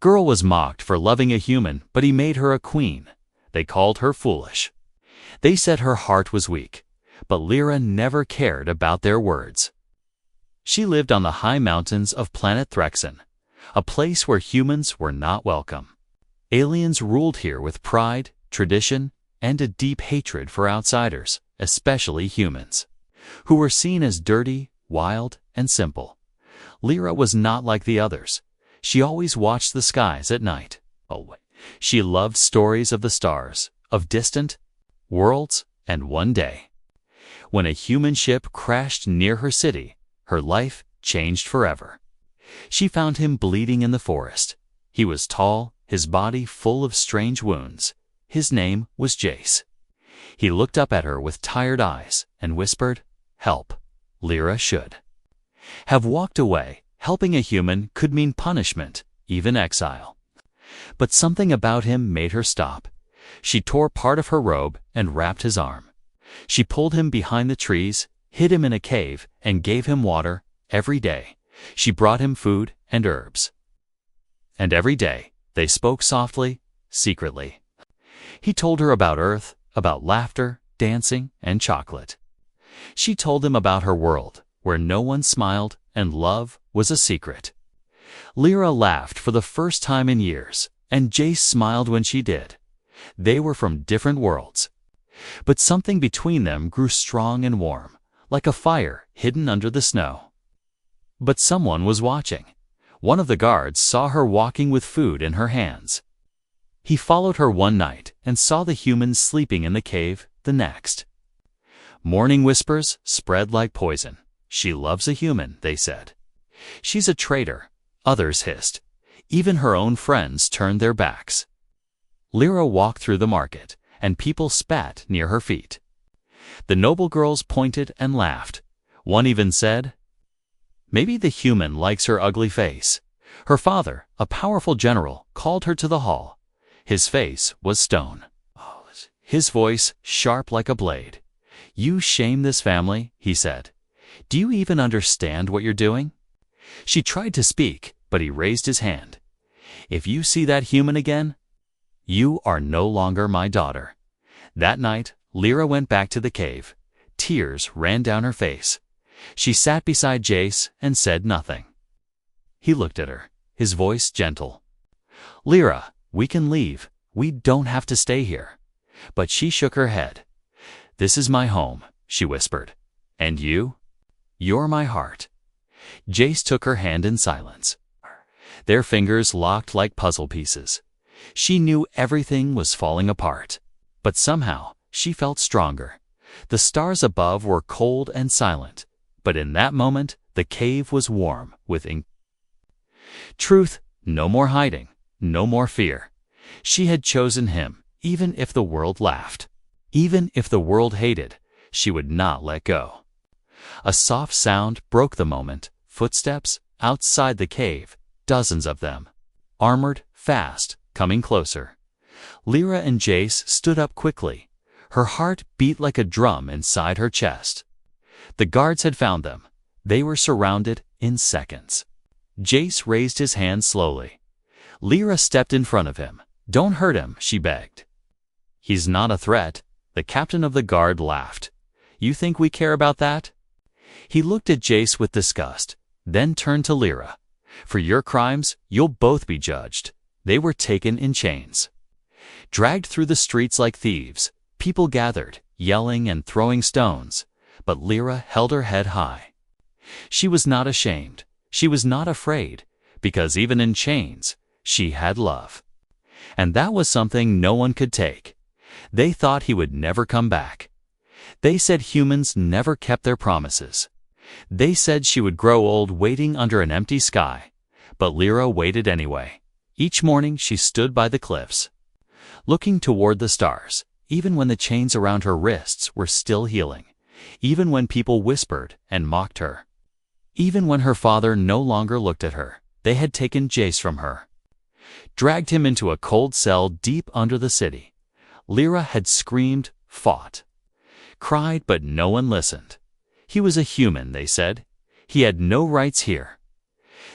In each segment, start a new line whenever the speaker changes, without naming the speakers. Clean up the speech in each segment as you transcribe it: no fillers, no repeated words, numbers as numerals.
Girl was mocked for loving a human, but he made her a queen. They called her foolish. They said her heart was weak, but Lyra never cared about their words. She lived on the high mountains of planet Threxen, a place where humans were not welcome. Aliens ruled here with pride, tradition, and a deep hatred for outsiders, especially humans, who were seen as dirty, wild, and simple. Lyra was not like the others. She always watched the skies at night. She loved stories of the stars, of distant worlds, and one day, when a human ship crashed near her city, her life changed forever. She found him bleeding in the forest. He was tall, his body full of strange wounds. His name was Jace. He looked up at her with tired eyes and whispered, "Help." Lyra should have walked away. Helping a human could mean punishment, even exile. But something about him made her stop. She tore part of her robe and wrapped his arm. She pulled him behind the trees, hid him in a cave, and gave him water every day. She brought him food and herbs. And every day, they spoke softly, secretly. He told her about Earth, about laughter, dancing, and chocolate. She told him about her world, where no one smiled and love was a secret. Lyra laughed for the first time in years, and Jace smiled when she did. They were from different worlds, but something between them grew strong and warm, like a fire hidden under the snow. But someone was watching. One of the guards saw her walking with food in her hands. He followed her one night and saw the humans sleeping in the cave the next. Morning whispers spread like poison. "She loves a human," they said. "She's a traitor," others hissed. Even her own friends turned their backs. Lyra walked through the market, and people spat near her feet. The noble girls pointed and laughed. One even said, "Maybe the human likes her ugly face." Her father, a powerful general, called her to the hall. His face was stone. His voice sharp like a blade. "You shame this family," he said. "Do you even understand what you're doing?" She tried to speak, but he raised his hand. "If you see that human again, you are no longer my daughter." That night, Lyra went back to the cave. Tears ran down her face. She sat beside Jace and said nothing. He looked at her, his voice gentle. "Lyra, we can leave. We don't have to stay here." But she shook her head. "This is my home," she whispered. "And you? You're my heart." Jace took her hand in silence. Their fingers locked like puzzle pieces. She knew everything was falling apart, but somehow she felt stronger. The stars above were cold and silent, but in that moment the cave was warm with truth. No more hiding, no more fear. She had chosen him, even if the world laughed. Even if the world hated, she would not let go. A soft sound broke the moment. Footsteps outside the cave, dozens of them, armored, fast, coming closer. Lyra and Jace stood up quickly. Her heart beat like a drum inside her chest. The guards had found them. They were surrounded in seconds. Jace raised his hand slowly. Lyra stepped in front of him. "Don't hurt him," she begged. "He's not a threat." The captain of the guard laughed. "You think we care about that?" He looked at Jace with disgust, then turned to Lyra. "For your crimes, you'll both be judged." They were taken in chains, dragged through the streets like thieves. People gathered, yelling and throwing stones, but Lyra held her head high. She was not ashamed. She was not afraid, because even in chains, she had love. And that was something no one could take. They thought he would never come back. They said humans never kept their promises. They said she would grow old waiting under an empty sky. But Lyra waited anyway. Each morning she stood by the cliffs, looking toward the stars, even when the chains around her wrists were still healing, even when people whispered and mocked her, even when her father no longer looked at her. They had taken Jace from her, dragged him into a cold cell deep under the city. Lyra had screamed, fought, cried, but no one listened. He was a human, they said. He had no rights here.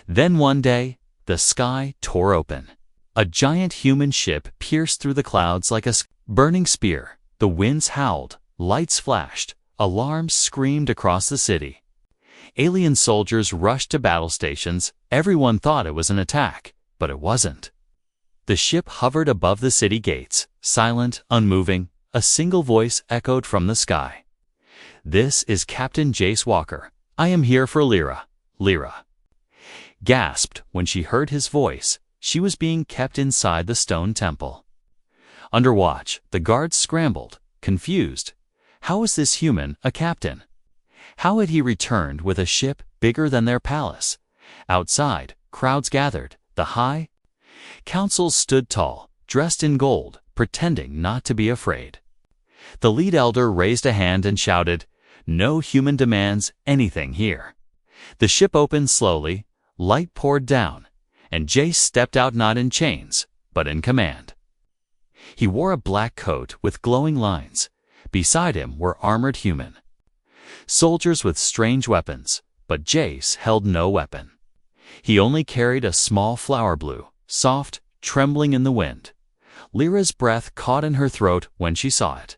Then one day, the sky tore open. A giant human ship pierced through the clouds like a burning spear. The winds howled, lights flashed, alarms screamed across the city. Alien soldiers rushed to battle stations. Everyone thought it was an attack, but it wasn't. The ship hovered above the city gates, silent, unmoving. A single voice echoed from the sky. "This is Captain Jace Walker. I am here for Lyra." Lyra gasped when she heard his voice. She was being kept inside the stone temple. Under watch, the guards scrambled, confused. How was this human a captain? How had he returned with a ship bigger than their palace? Outside, crowds gathered. The High Council stood tall, dressed in gold, pretending not to be afraid. The lead elder raised a hand and shouted, "No human demands anything here." The ship opened slowly, light poured down, and Jace stepped out not in chains, but in command. He wore a black coat with glowing lines. Beside him were armored human soldiers with strange weapons, but Jace held no weapon. He only carried a small flower blue, soft, trembling in the wind. Lyra's breath caught in her throat when she saw it.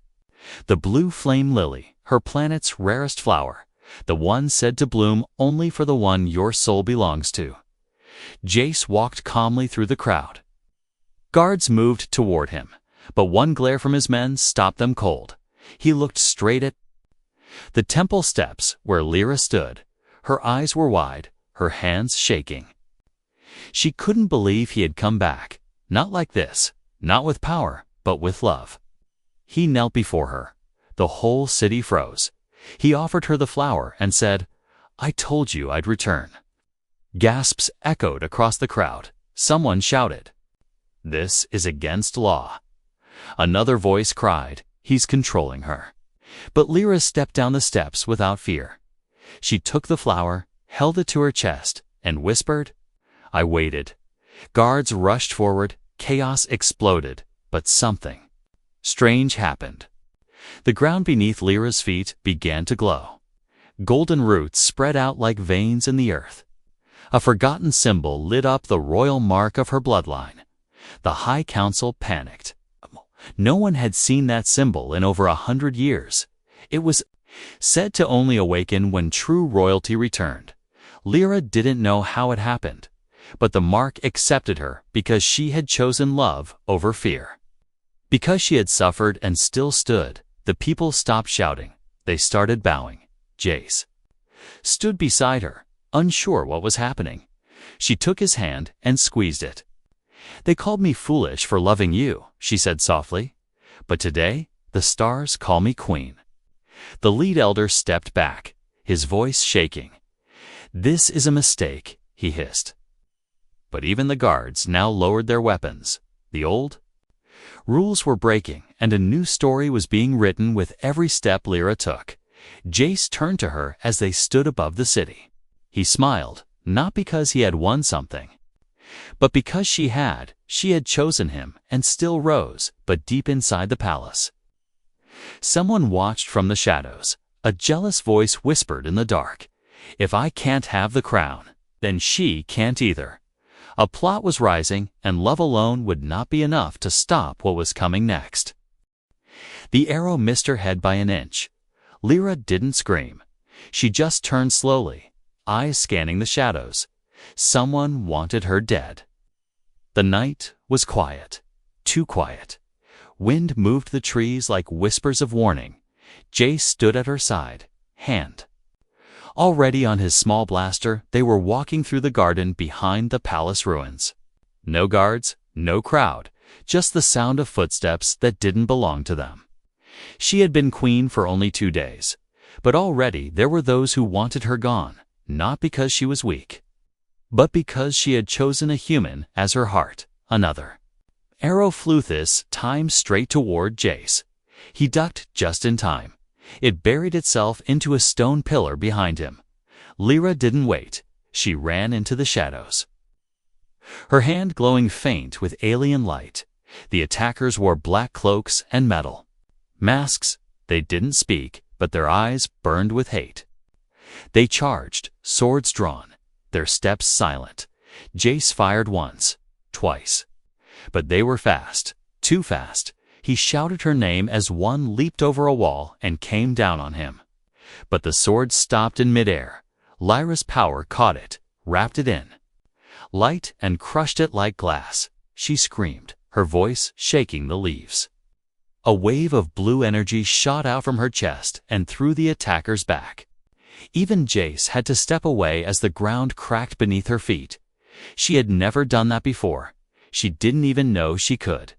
The blue flame lily, her planet's rarest flower, the one said to bloom only for the one your soul belongs to. Jace walked calmly through the crowd. Guards moved toward him, but one glare from his men stopped them cold. He looked straight at the temple steps where Lyra stood. Her eyes were wide, her hands shaking. She couldn't believe he had come back, not like this, not with power, but with love. He knelt before her. The whole city froze. He offered her the flower and said, "I told you I'd return." Gasps echoed across the crowd. Someone shouted, "This is against law." Another voice cried, "He's controlling her." But Lyra stepped down the steps without fear. She took the flower, held it to her chest, and whispered, "I waited." Guards rushed forward, chaos exploded, but something strange happened. The ground beneath Lyra's feet began to glow. Golden roots spread out like veins in the earth. A forgotten symbol lit up the royal mark of her bloodline. The High Council panicked. No one had seen that symbol in over 100 years. It was said to only awaken when true royalty returned. Lyra didn't know how it happened, but the mark accepted her because she had chosen love over fear. Because she had suffered and still stood, the people stopped shouting. They started bowing. Jace stood beside her, unsure what was happening. She took his hand and squeezed it. "They called me foolish for loving you," she said softly, "but today the stars call me queen." The lead elder stepped back, his voice shaking. "This is a mistake," he hissed. But even the guards now lowered their weapons. The old rules were breaking, and a new story was being written with every step Lyra took. Jace turned to her as they stood above the city. He smiled, not because he had won something, but because she had chosen him and still rose, but deep inside the palace. Someone watched from the shadows. A jealous voice whispered in the dark, "If I can't have the crown, then she can't either." A plot was rising, and love alone would not be enough to stop what was coming next. The arrow missed her head by an inch. Lyra didn't scream. She just turned slowly, eyes scanning the shadows. Someone wanted her dead. The night was quiet, too quiet. Wind moved the trees like whispers of warning. Jace stood at her side, hand already on his small blaster. They were walking through the garden behind the palace ruins. No guards, no crowd, just the sound of footsteps that didn't belong to them. She had been queen for only 2 days, but already there were those who wanted her gone, not because she was weak, but because she had chosen a human as her heart, another. Arrow flew this time straight toward Jace. He ducked just in time. It buried itself into a stone pillar behind him. Lyra didn't wait. She ran into the shadows, her hand glowing faint with alien light. The attackers wore black cloaks and metal masks. They didn't speak, but their eyes burned with hate. They charged, swords drawn, their steps silent. Jace fired once, twice. But they were fast, too fast. He shouted her name as one leaped over a wall and came down on him. But the sword stopped in midair. Lyra's power caught it, wrapped it in light, and crushed it like glass. She screamed, her voice shaking the leaves. A wave of blue energy shot out from her chest and through the attacker's back. Even Jace had to step away as the ground cracked beneath her feet. She had never done that before. She didn't even know she could.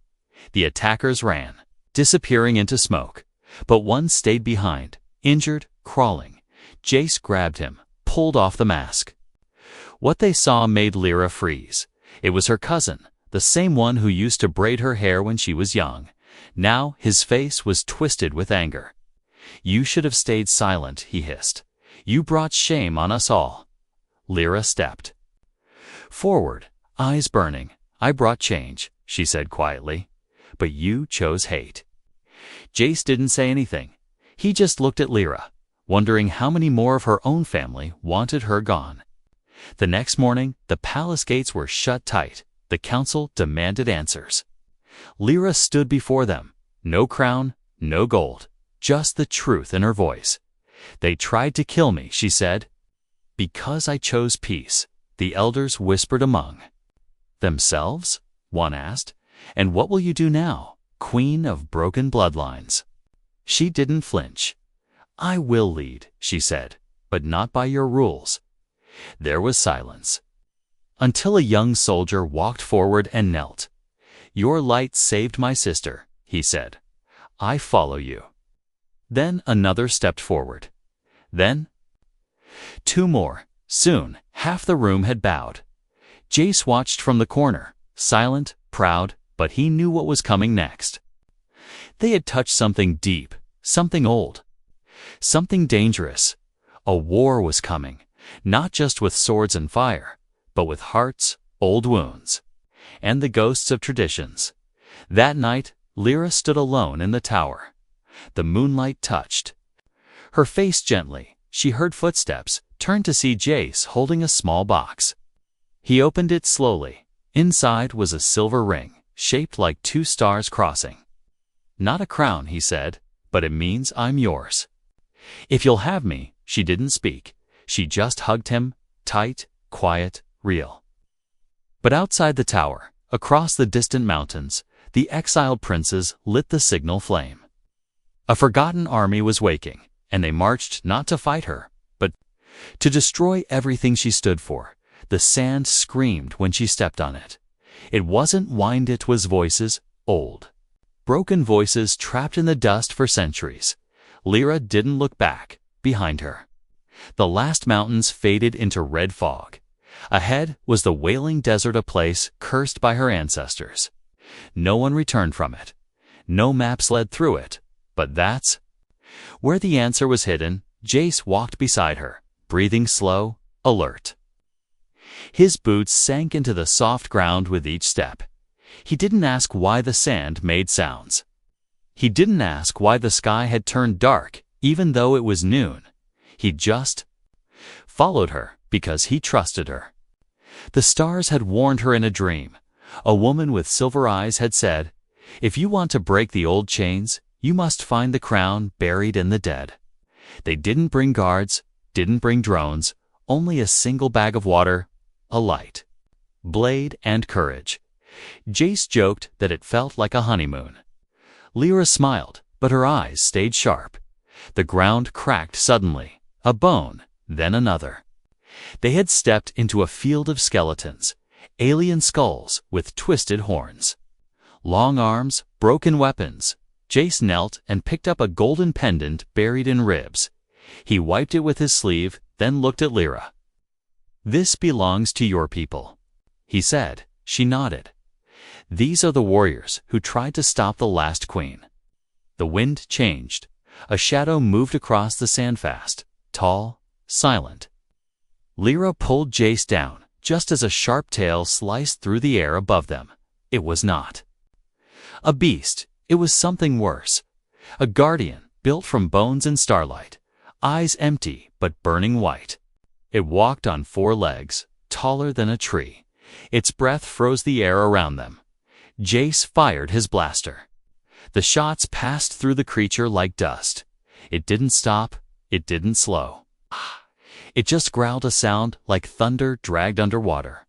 The attackers ran, disappearing into smoke, but one stayed behind, injured, crawling. Jace grabbed him, pulled off the mask. What they saw made Lyra freeze. It was her cousin, the same one who used to braid her hair when she was young. Now his face was twisted with anger. "You should have stayed silent," he hissed. "You brought shame on us all." Lyra stepped forward, eyes burning. "I brought change," she said quietly. "But you chose hate." Jace didn't say anything. He just looked at Lyra, wondering how many more of her own family wanted her gone. The next morning, the palace gates were shut tight. The council demanded answers. Lyra stood before them. No crown, no gold, just the truth in her voice. "They tried to kill me," she said. "Because I chose peace," the elders whispered among themselves. One asked, "And what will you do now, queen of broken bloodlines?" She didn't flinch. "I will lead," she said, "but not by your rules." There was silence, until a young soldier walked forward and knelt. "Your light saved my sister," he said. "I follow you." Then another stepped forward. Then two more. Soon, half the room had bowed. Jace watched from the corner, silent, proud, but he knew what was coming next. They had touched something deep, something old, something dangerous. A war was coming, not just with swords and fire, but with hearts, old wounds, and the ghosts of traditions. That night, Lyra stood alone in the tower. The moonlight touched her face gently. She heard footsteps, turned to see Jace holding a small box. He opened it slowly. Inside was a silver ring, shaped like two stars crossing. "Not a crown," he said, "but it means I'm yours. If you'll have me." She didn't speak. She just hugged him, tight, quiet, real. But outside the tower, across the distant mountains, the exiled princes lit the signal flame. A forgotten army was waking, and they marched not to fight her, but to destroy everything she stood for. The sand screamed when she stepped on it. It wasn't wind, it was voices, old, broken voices trapped in the dust for centuries. Lyra didn't look back. Behind her, the last mountains faded into red fog. Ahead was the wailing desert, a place cursed by her ancestors. No one returned from it. No maps led through it. But that's where the answer was hidden. Jace walked beside her, breathing slow, alert. His boots sank into the soft ground with each step. He didn't ask why the sand made sounds. He didn't ask why the sky had turned dark, even though it was noon. He just followed her because he trusted her. The stars had warned her in a dream. A woman with silver eyes had said, "If you want to break the old chains, you must find the crown buried in the dead." They didn't bring guards, didn't bring drones, only a single bag of water, a light, blade, and courage. Jace joked that it felt like a honeymoon. Lyra smiled, but her eyes stayed sharp. The ground cracked suddenly, a bone, then another. They had stepped into a field of skeletons, alien skulls with twisted horns, long arms, broken weapons. Jace knelt and picked up a golden pendant buried in ribs. He wiped it with his sleeve, then looked at Lyra. "This belongs to your people," he said. She nodded. "These are the warriors who tried to stop the last queen." The wind changed. A shadow moved across the sand fast, tall, silent. Lyra pulled Jace down, just as a sharp tail sliced through the air above them. It was not a beast. It was something worse. A guardian, built from bones and starlight, eyes empty but burning white. It walked on 4 legs, taller than a tree. Its breath froze the air around them. Jace fired his blaster. The shots passed through the creature like dust. It didn't stop, it didn't slow. It just growled a sound like thunder dragged underwater.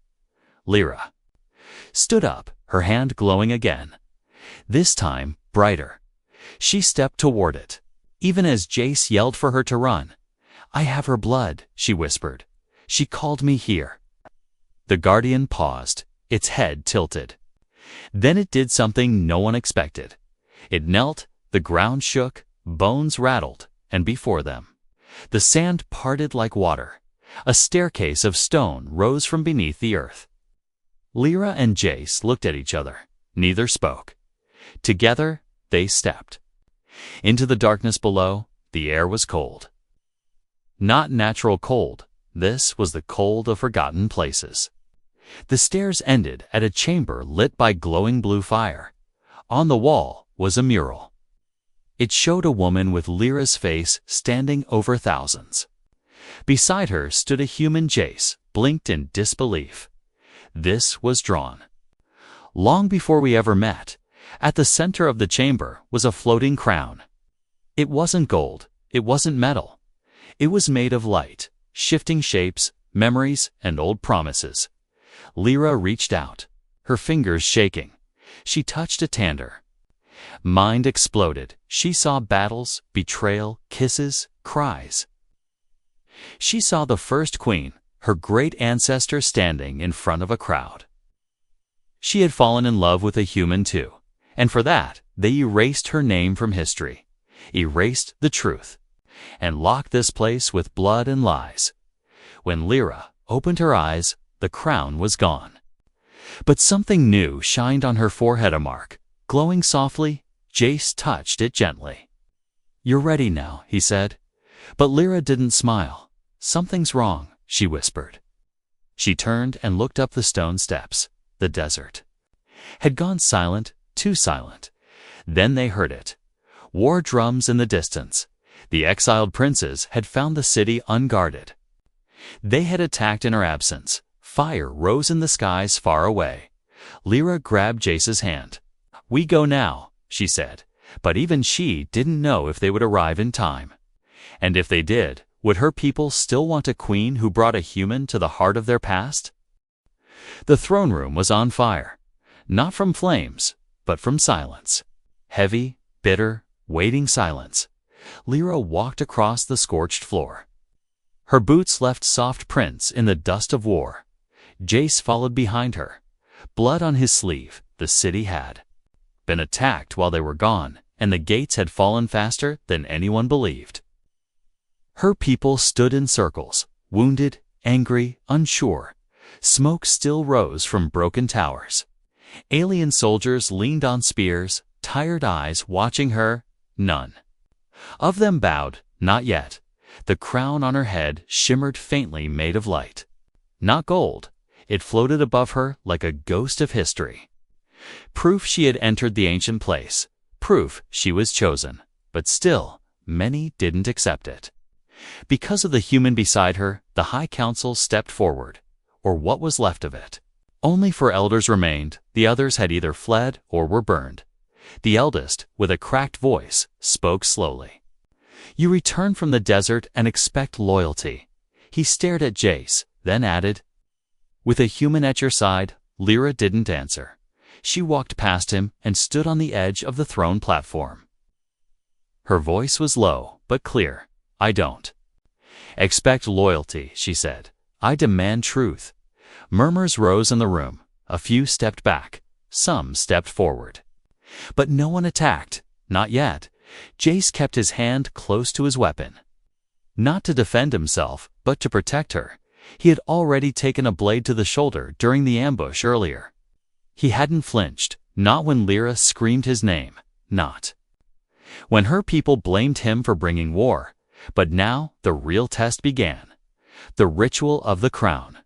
Lyra stood up, her hand glowing again. This time, brighter. She stepped toward it, even as Jace yelled for her to run. "I have her blood," she whispered. "She called me here." The Guardian paused, its head tilted. Then it did something no one expected. It knelt, the ground shook, bones rattled, and before them, the sand parted like water. A staircase of stone rose from beneath the earth. Lyra and Jace looked at each other. Neither spoke. Together, they stepped. Into the darkness below, the air was cold. Not natural cold. This was the cold of forgotten places. The stairs ended at a chamber lit by glowing blue fire. On the wall was a mural. It showed a woman with Lyra's face standing over thousands. Beside her stood a human. Jace blinked in disbelief. This was drawn. Long before we ever met, at the center of the chamber was a floating crown. It wasn't gold, it wasn't metal. It was made of light, shifting shapes, memories, and old promises. Lyra reached out, her fingers shaking. She touched a tander. Mind exploded. She saw battles, betrayal, kisses, cries. She saw the first queen, her great ancestor, standing in front of a crowd. She had fallen in love with a human too, and for that they erased her name from history, erased the truth, and locked this place with blood and lies. When Lyra opened her eyes, the crown was gone. But something new shined on her forehead, a mark, glowing softly. Jace touched it gently. "You're ready now," he said. But Lyra didn't smile. "Something's wrong," she whispered. She turned and looked up the stone steps. The desert had gone silent, too silent. Then they heard it. War drums in the distance. The exiled princes had found the city unguarded. They had attacked in her absence. Fire rose in the skies far away. Lyra grabbed Jace's hand. "We go now," she said, but even she didn't know if they would arrive in time. And if they did, would her people still want a queen who brought a human to the heart of their past? The throne room was on fire, not from flames, but from silence. Heavy, bitter, waiting silence. Lyra walked across the scorched floor. Her boots left soft prints in the dust of war. Jace followed behind her. Blood on his sleeve. The city had been attacked while they were gone, and the gates had fallen faster than anyone believed. Her people stood in circles, wounded, angry, unsure. Smoke still rose from broken towers. Alien soldiers leaned on spears, tired eyes watching her. None of them bowed, not yet. The crown on her head shimmered faintly, made of light. Not gold. It floated above her like a ghost of history. Proof she had entered the ancient place. Proof she was chosen. But still, many didn't accept it. Because of the human beside her, the High Council stepped forward, or what was left of it. Only 4 elders remained. The others had either fled or were burned. The eldest, with a cracked voice, spoke slowly. "You return from the desert and expect loyalty." He stared at Jace, then added, "With a human at your side." Lyra didn't answer. She walked past him and stood on the edge of the throne platform. Her voice was low, but clear. "I don't expect loyalty," she said. "I demand truth." Murmurs rose in the room. A few stepped back. Some stepped forward. But no one attacked. Not yet. Jace kept his hand close to his weapon. Not to defend himself, but to protect her. He had already taken a blade to the shoulder during the ambush earlier. He hadn't flinched, not when Lyra screamed his name, not when her people blamed him for bringing war. But now the real test began. The ritual of the crown.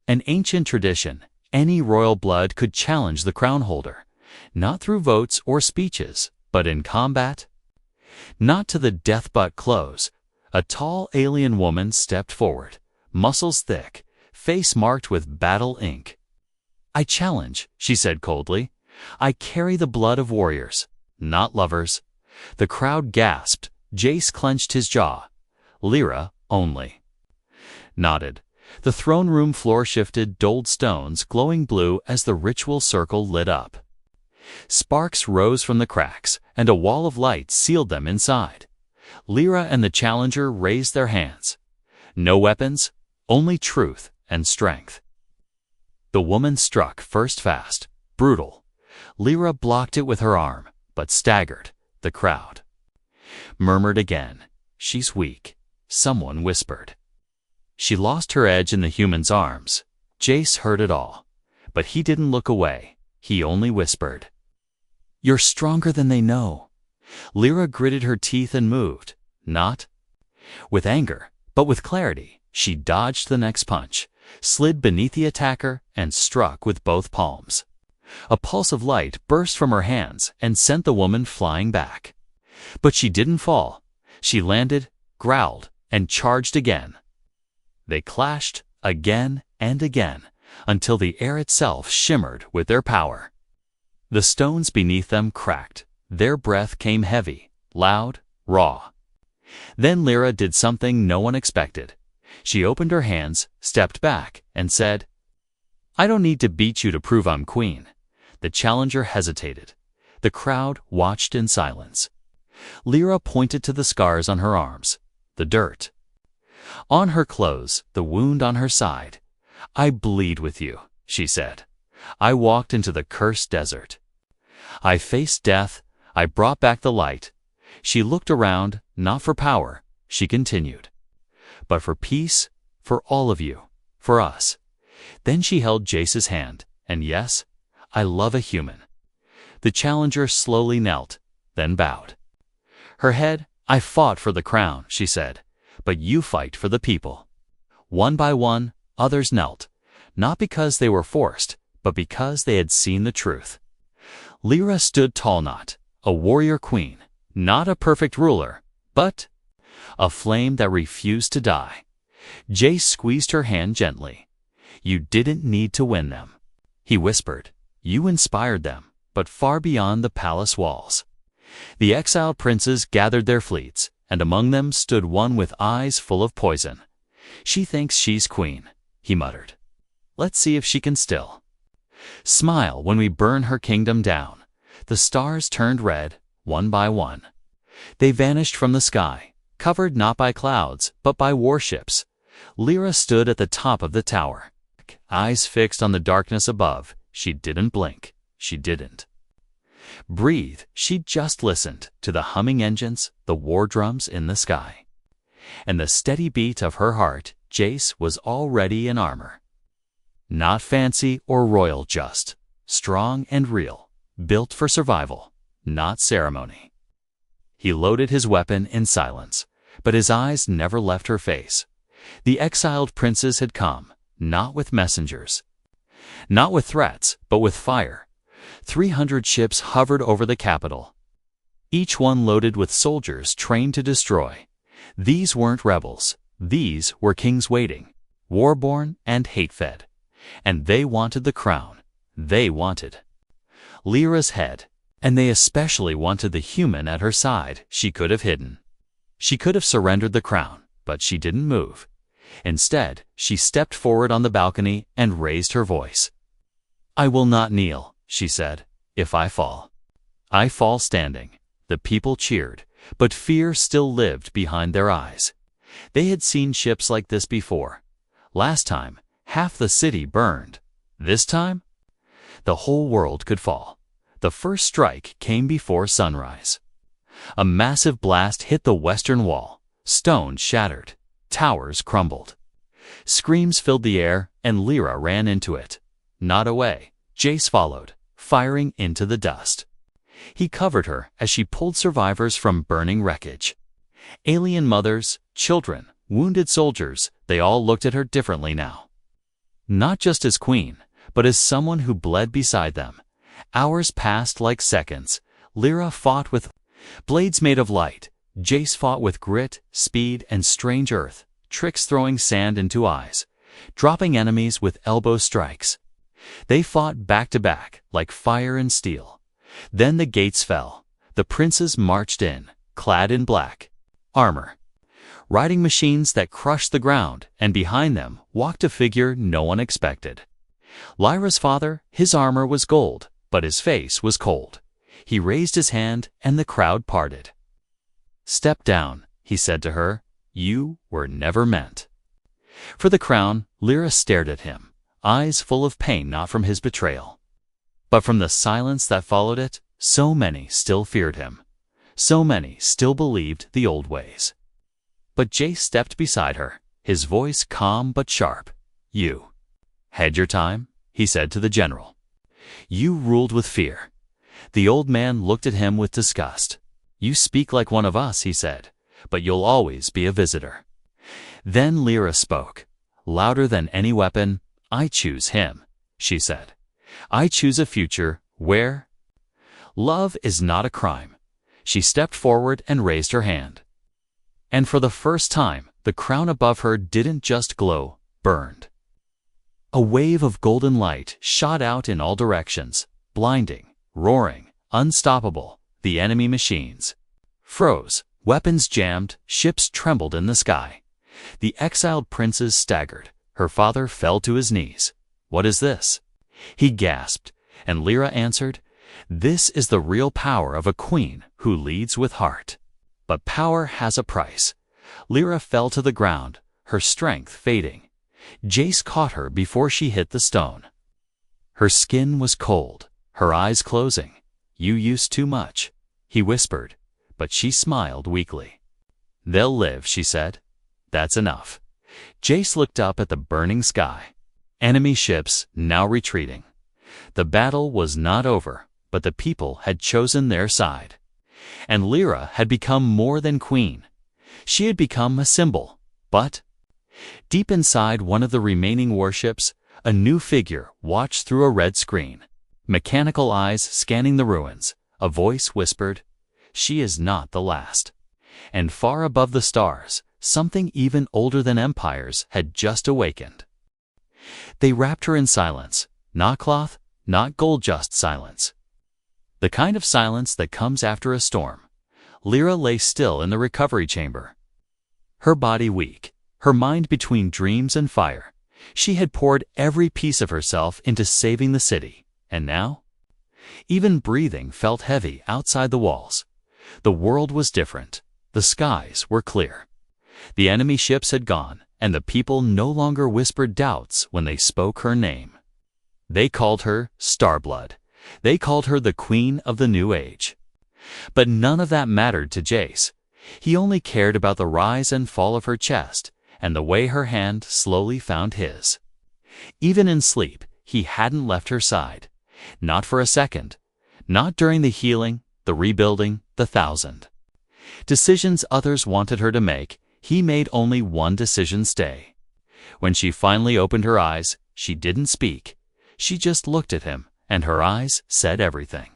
An ancient tradition. Any royal blood could challenge the crown holder, not through votes or speeches, but in combat. Not to the death but close. A tall alien woman stepped forward, muscles thick, face marked with battle ink. "I challenge," she said coldly. I carry the blood of warriors, not lovers. The crowd gasped. Jace clenched his jaw. Lyra only nodded. The throne room floor shifted, dulled stones glowing blue as the ritual circle lit up. Sparks rose from the cracks, and a wall of light sealed them inside. Lyra and the challenger raised their hands. No weapons, only truth and strength. The woman struck first fast, brutal. Lyra blocked it with her arm, but staggered. The crowd murmured again. She's weak, someone whispered. She lost her edge in the human's arms. Jace heard it all, but he didn't look away. He only whispered, "You're stronger than they know." Lyra gritted her teeth and moved, not with anger, but with clarity. She dodged the next punch, slid beneath the attacker, and struck with both palms. A pulse of light burst from her hands and sent the woman flying back. But she didn't fall. She landed, growled, and charged again. They clashed again and again, until the air itself shimmered with their power. The stones beneath them cracked. Their breath came heavy, loud, raw. Then Lyra did something no one expected. She opened her hands, stepped back, and said, "I don't need to beat you to prove I'm queen." The challenger hesitated. The crowd watched in silence. Lyra pointed to the scars on her arms, the dirt on her clothes, the wound on her side. "I bleed with you," she said. "I walked into the cursed desert. I faced death. I brought back the light." She looked around, not for power, she continued, but for peace, for all of you, for us. Then she held Jace's hand, and yes, I love a human. The challenger slowly knelt, then bowed. Her head, "I fought for the crown," she said, "but you fight for the people." One by one, others knelt, not because they were forced, but because they had seen the truth. Lyra stood tall, not a warrior queen, not a perfect ruler, but a flame that refused to die. Jace squeezed her hand gently. "You didn't need to win them," he whispered. "You inspired them, but far beyond the palace walls." The exiled princes gathered their fleets, and among them stood one with eyes full of poison. "She thinks she's queen," he muttered. "Let's see if she can still smile when we burn her kingdom down." The stars turned red, one by one. They vanished from the sky, covered not by clouds, but by warships. Lyra stood at the top of the tower, eyes fixed on the darkness above. She didn't blink. She didn't breathe. She just listened to the humming engines, the war drums in the sky, and the steady beat of her heart. Jace was already in armor. Not fancy or royal, just strong and real, built for survival, not ceremony. He loaded his weapon in silence, but his eyes never left her face. The exiled princes had come, not with messengers, not with threats, but with fire. 300 ships hovered over the capital, each one loaded with soldiers trained to destroy. These weren't rebels. These were kings waiting, war-born and hate-fed. And they wanted the crown. They wanted Lyra's head. And they especially wanted the human at her side. She could have hidden. She could have surrendered the crown, but she didn't move. Instead, she stepped forward on the balcony and raised her voice. "I will not kneel," she said. "If I fall, I fall standing." The people cheered, but fear still lived behind their eyes. They had seen ships like this before. Last time, half the city burned. This time, the whole world could fall. The first strike came before sunrise. A massive blast hit the western wall. Stones shattered. Towers crumbled. Screams filled the air, and Lyra ran into it. Not away. Jace followed, firing into the dust. He covered her as she pulled survivors from burning wreckage. Alien mothers, children, wounded soldiers, they all looked at her differently now. Not just as queen, but as someone who bled beside them. Hours passed like seconds. Lyra fought with blades made of light. Jace fought with grit, speed, and strange earth, tricks throwing sand into eyes, dropping enemies with elbow strikes. They fought back to back, like fire and steel. Then the gates fell. The princes marched in, clad in black armor, riding machines that crushed the ground, and behind them walked a figure no one expected. Lyra's father, his armor was gold, but his face was cold. He raised his hand, and the crowd parted. "Step down," he said to her. "You were never meant." For the crown, Lyra stared at him, eyes full of pain not from his betrayal, but from the silence that followed it. So many still feared him. So many still believed the old ways. But Jace stepped beside her, his voice calm but sharp. "You had your time," he said to the general. "You ruled with fear." The old man looked at him with disgust. "You speak like one of us," he said, "but you'll always be a visitor." Then Lyra spoke, louder than any weapon. "I choose him," she said. "I choose a future where love is not a crime." She stepped forward and raised her hand. And for the first time, the crown above her didn't just glow, burned. A wave of golden light shot out in all directions, blinding, roaring, unstoppable. The enemy machines froze, weapons jammed, ships trembled in the sky. The exiled princes staggered. Her father fell to his knees. "What is this?" he gasped, and Lyra answered, "This is the real power of a queen who leads with heart." But power has a price. Lyra fell to the ground, her strength fading. Jace caught her before she hit the stone. Her skin was cold, her eyes closing. "You used too much," he whispered, but she smiled weakly. "They'll live," she said. "That's enough." Jace looked up at the burning sky. Enemy ships now retreating. The battle was not over, but the people had chosen their side. And Lyra had become more than queen. She had become a symbol. But deep inside one of the remaining warships, a new figure watched through a red screen. Mechanical eyes scanning the ruins. A voice whispered, "She is not the last." And far above the stars, something even older than empires had just awakened. They wrapped her in silence, not cloth, not gold, just silence. The kind of silence that comes after a storm. Lyra lay still in the recovery chamber, her body weak, her mind between dreams and fire. She had poured every piece of herself into saving the city, and now? Even breathing felt heavy outside the walls. The world was different. The skies were clear. The enemy ships had gone, and the people no longer whispered doubts when they spoke her name. They called her Starblood. They called her the Queen of the New Age. But none of that mattered to Jace. He only cared about the rise and fall of her chest and the way her hand slowly found his. Even in sleep, he hadn't left her side. Not for a second. Not during the healing, the rebuilding, the 1,000 decisions others wanted her to make. He made only one decision: stay. When she finally opened her eyes, she didn't speak. She just looked at him, and her eyes said everything.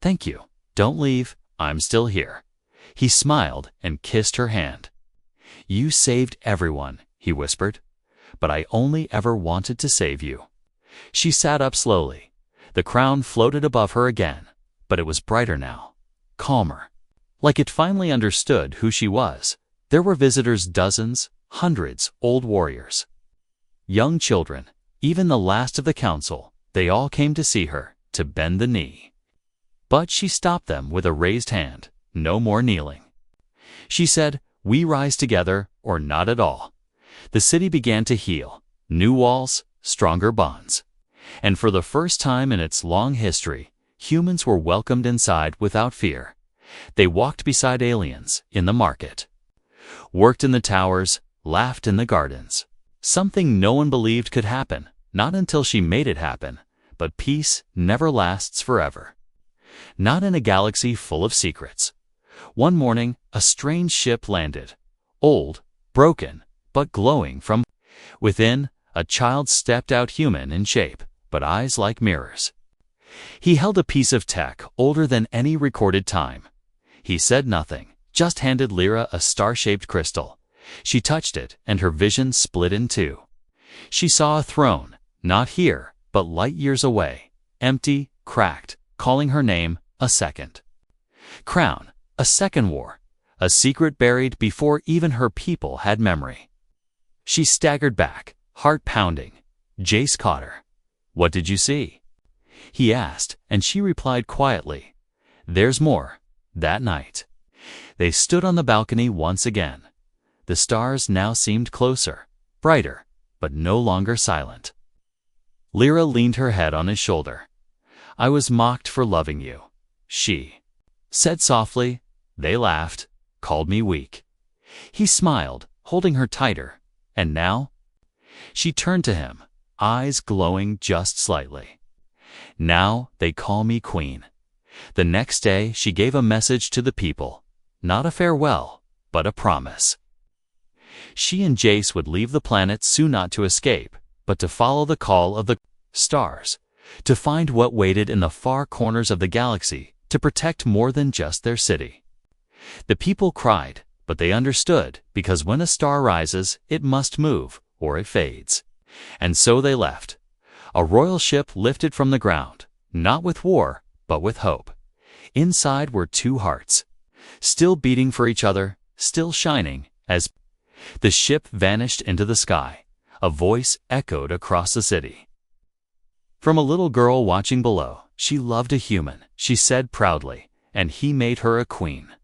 "Thank you. Don't leave. I'm still here." He smiled and kissed her hand. "You saved everyone," he whispered, "but I only ever wanted to save you." She sat up slowly. The crown floated above her again, but it was brighter now, calmer. Like it finally understood who she was. There were visitors, dozens, hundreds, old warriors, young children, even the last of the council. They all came to see her, to bend the knee. But she stopped them with a raised hand. No more kneeling. She said, "We rise together, or not at all." The city began to heal. New walls, stronger bonds. And for the first time in its long history, humans were welcomed inside without fear. They walked beside aliens in the market, worked in the towers, laughed in the gardens. Something no one believed could happen, not until she made it happen. But peace never lasts forever. Not in a galaxy full of secrets. One morning, a strange ship landed. Old, broken, but glowing from within. A child stepped out, human in shape, but eyes like mirrors. He held a piece of tech older than any recorded time. He said nothing, just handed Lyra a star-shaped crystal. She touched it, and her vision split in two. She saw a throne, not here, but light years away, empty, cracked, calling her name a second crown, a second war, a secret buried before even her people had memory. She staggered back, heart pounding. Jace caught her. "What did you see?" he asked, and she replied quietly, "There's more." That night, they stood on the balcony once again. The stars now seemed closer, brighter, but no longer silent. Lyra leaned her head on his shoulder. "I was mocked for loving you," she said softly. They laughed, called me weak. He smiled, holding her tighter. "And now?" She turned to him, eyes glowing just slightly. "Now they call me queen." The next day she gave a message to the people, not a farewell, but a promise. She and Jace would leave the planet soon, not to escape, but to follow the call of the stars, to find what waited in the far corners of the galaxy, to protect more than just their city. The people cried, but they understood, because when a star rises, it must move, or it fades. And so they left. A royal ship lifted from the ground, not with war, but with hope. Inside were two hearts, still beating for each other, still shining. As the ship vanished into the sky, a voice echoed across the city. From a little girl watching below, "She loved a human," she said proudly, "and he made her a queen."